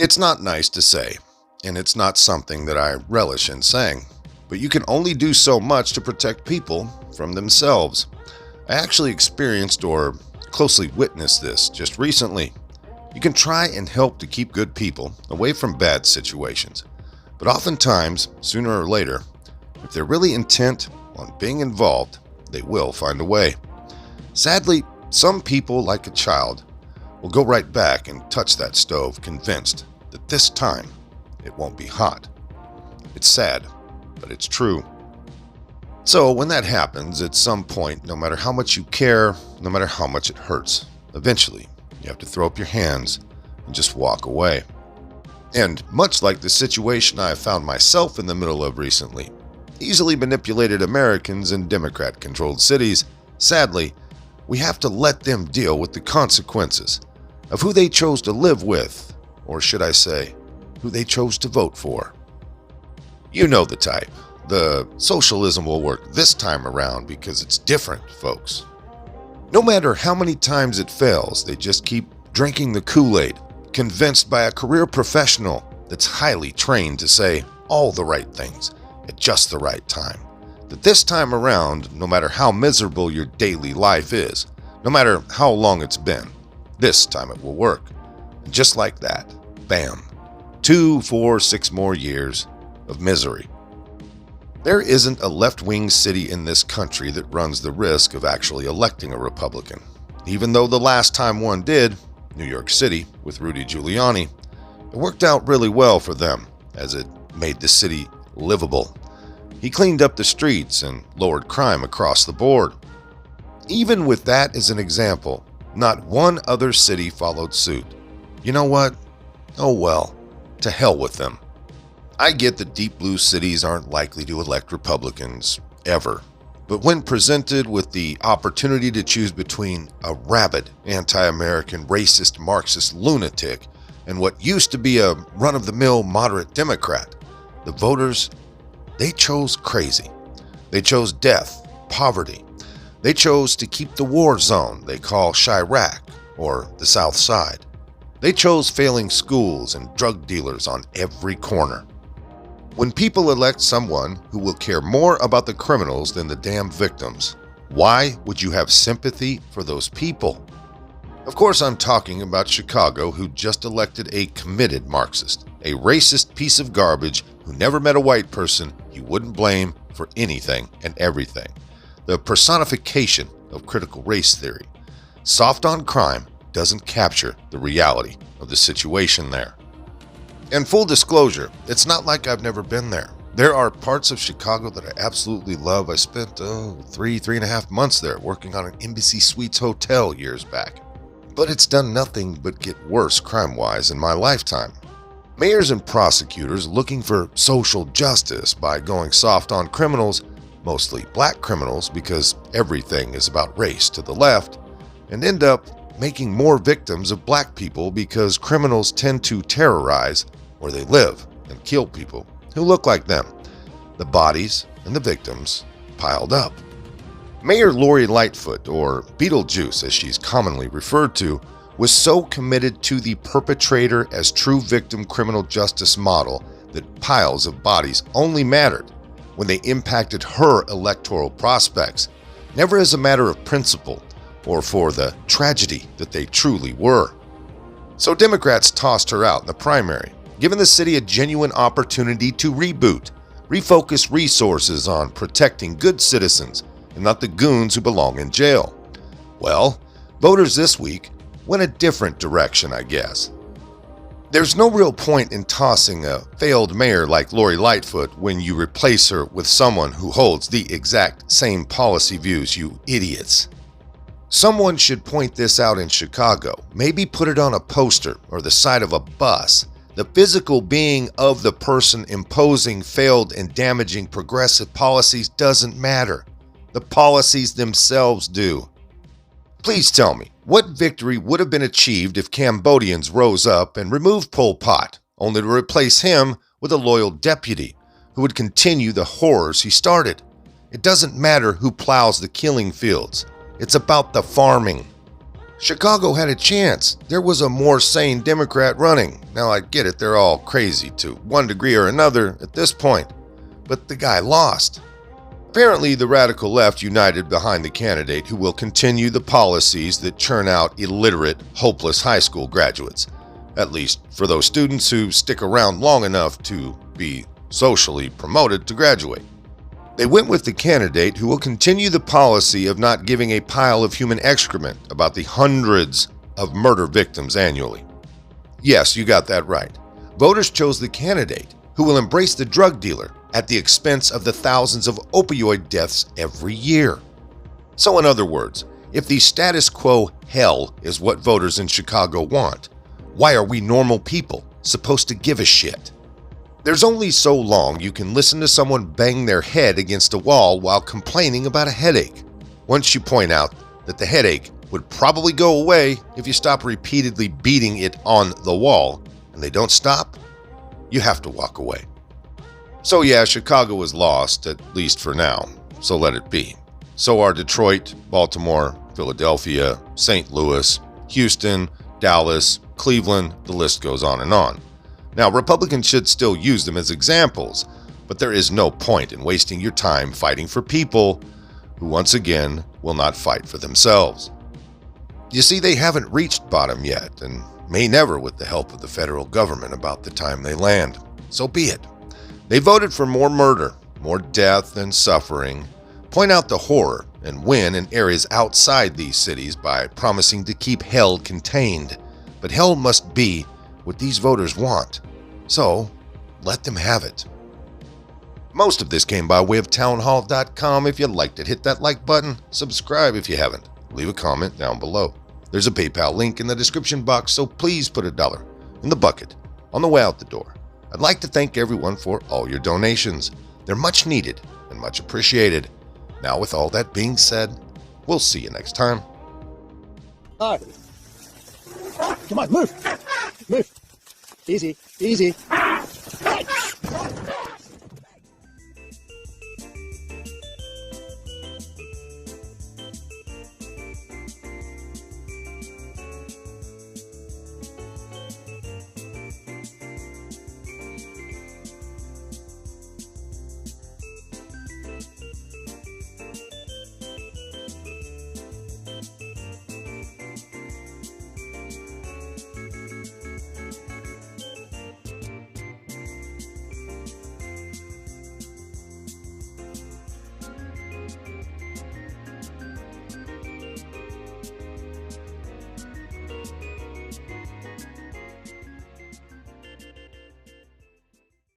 It's not nice to say, and it's not something that I relish in saying, but you can only do so much to protect people from themselves. I actually experienced or closely witnessed this just recently. You can try and help to keep good people away from bad situations, but oftentimes, sooner or later, if they're really intent on being involved, they will find a way. Sadly, some people, like a child, will go right back and touch that stove, convinced that this time it won't be hot. It's sad, but it's true. So when that happens, at some point, no matter how much you care, no matter how much it hurts, eventually you have to throw up your hands and just walk away. And much like the situation I have found myself in the middle of recently, easily manipulated Americans in Democrat-controlled cities, sadly, we have to let them deal with the consequences of who they chose to live with, or should I say, who they chose to vote for. You know the type. The socialism will work this time around because it's different, folks. No matter how many times it fails, they just keep drinking the Kool-Aid, convinced by a career professional that's highly trained to say all the right things at just the right time. That this time around, no matter how miserable your daily life is, no matter how long it's been, this time it will work. And just like that, bam, 2, 4, 6 more years of misery. There isn't a left-wing city in this country that runs the risk of actually electing a Republican. Even though the last time one did, New York City, with Rudy Giuliani, it worked out really well for them, as it made the city livable. He cleaned up the streets and lowered crime across the board. Even with that as an example, not one other city followed suit. You know what? Oh well, to hell with them. I get that deep blue cities aren't likely to elect Republicans, ever. But when presented with the opportunity to choose between a rabid, anti-American, racist, Marxist lunatic and what used to be a run-of-the-mill moderate Democrat, the voters, they chose crazy. They chose death, poverty. They chose to keep the war zone they call Chirac, or the South Side. They chose failing schools and drug dealers on every corner. When people elect someone who will care more about the criminals than the damn victims, why would you have sympathy for those people? Of course, I'm talking about Chicago, who just elected a committed Marxist, a racist piece of garbage who never met a white person you wouldn't blame for anything and everything. The personification of critical race theory. Soft on crime doesn't capture the reality of the situation there. And full disclosure, it's not like I've never been there. There are parts of Chicago that I absolutely love. I spent 3.5 months there working on an Embassy Suites hotel years back. But it's done nothing but get worse crime-wise in my lifetime. Mayors and prosecutors looking for social justice by going soft on criminals, mostly black criminals because everything is about race to the left, and end up making more victims of black people because criminals tend to terrorize where they live and kill people who look like them. The bodies and the victims piled up. Mayor Lori Lightfoot, or Beetlejuice as she's commonly referred to, was so committed to the perpetrator as true victim criminal justice model that piles of bodies only mattered when they impacted her electoral prospects, never as a matter of principle or for the tragedy that they truly were. So Democrats tossed her out in the primary, giving the city a genuine opportunity to reboot, refocus resources on protecting good citizens and not the goons who belong in jail. Well, voters this week went a different direction, I guess. There's no real point in tossing a failed mayor like Lori Lightfoot when you replace her with someone who holds the exact same policy views, you idiots. Someone should point this out in Chicago, maybe put it on a poster or the side of a bus. The physical being of the person imposing failed and damaging progressive policies doesn't matter. The policies themselves do. Please tell me, what victory would have been achieved if Cambodians rose up and removed Pol Pot, only to replace him with a loyal deputy who would continue the horrors he started? It doesn't matter who plows the killing fields. It's about the farming. Chicago had a chance. There was a more sane Democrat running. Now I get it, they're all crazy to one degree or another at this point. But the guy lost. Apparently, the radical left united behind the candidate who will continue the policies that churn out illiterate, hopeless high school graduates. At least for those students who stick around long enough to be socially promoted to graduate. They went with the candidate who will continue the policy of not giving a pile of human excrement about the hundreds of murder victims annually. Yes, you got that right. Voters chose the candidate who will embrace the drug dealer at the expense of the thousands of opioid deaths every year. So in other words, if the status quo hell is what voters in Chicago want, why are we normal people supposed to give a shit? There's only so long you can listen to someone bang their head against a wall while complaining about a headache. Once you point out that the headache would probably go away if you stop repeatedly beating it on the wall, and they don't stop, you have to walk away. So yeah, Chicago is lost, at least for now, so let it be. So are Detroit, Baltimore, Philadelphia, St. Louis, Houston, Dallas, Cleveland, the list goes on and on. Now, Republicans should still use them as examples, but there is no point in wasting your time fighting for people who, once again, will not fight for themselves. You see, they haven't reached bottom yet, and may never with the help of the federal government about the time they land. So be it. They voted for more murder, more death and suffering, point out the horror, and win in areas outside these cities by promising to keep hell contained. But hell must be what these voters want. So, let them have it. Most of this came by way of townhall.com. If you liked it, hit that like button. Subscribe if you haven't. Leave a comment down below. There's a PayPal link in the description box, so please put $1 in the bucket on the way out the door. I'd like to thank everyone for all your donations. They're much needed and much appreciated. Now, with all that being said, we'll see you next time. All right. Come on, move. Move. Easy, easy.